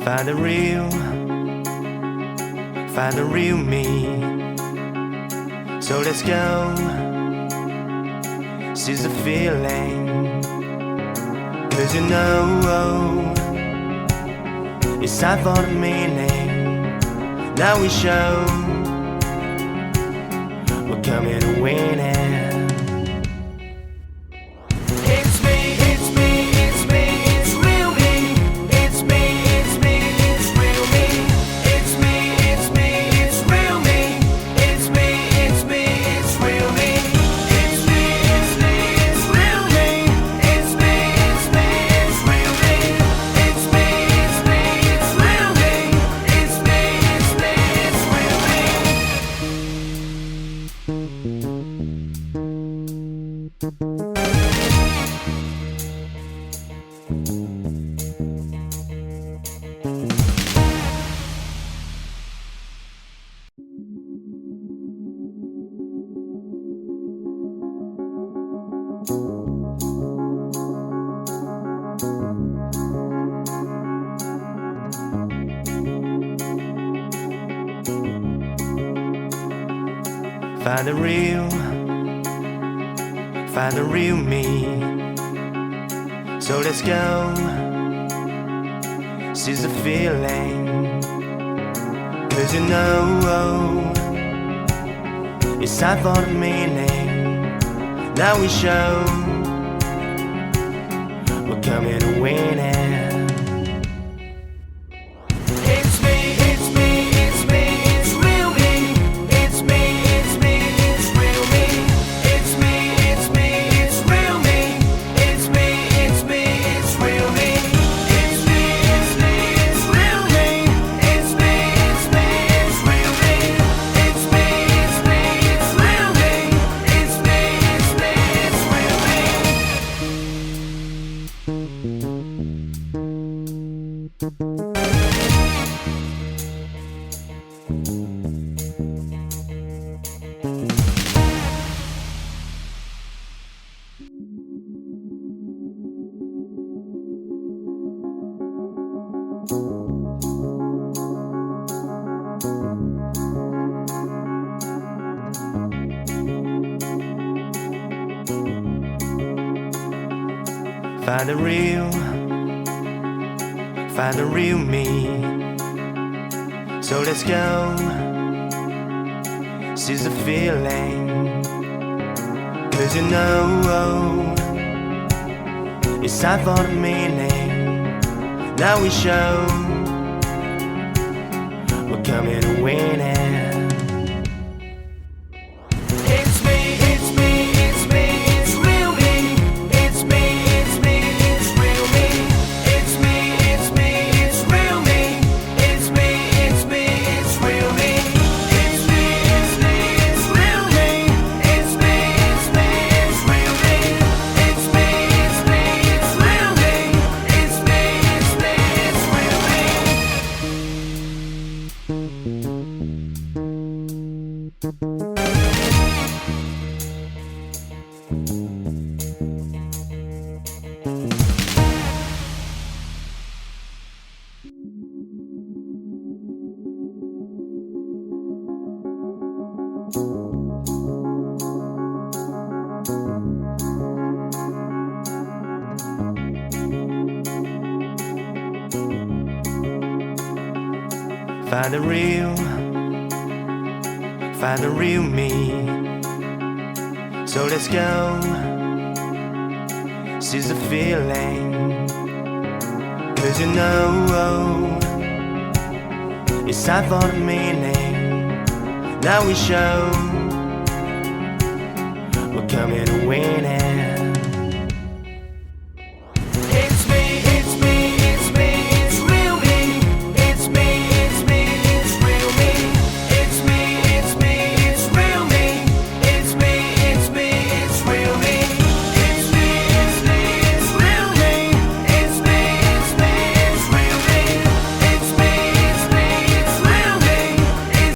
Find the real me. So let's go, seize the feeling. 'Cause you know, it's time for the meaning. Now we show we're coming to win it. Find the real me. So let's go, seize the feeling. 'Cause you know, it's time for the meaning. Now we show we're coming to win it. Find the real me. So let's go, seize the feeling. 'Cause you know, it's time for the meaning. Now we show we're coming to win it. Find the real me. So let's go, seize the feeling. 'Cause you know, it's time for the meaning. Now we show we're coming to win it.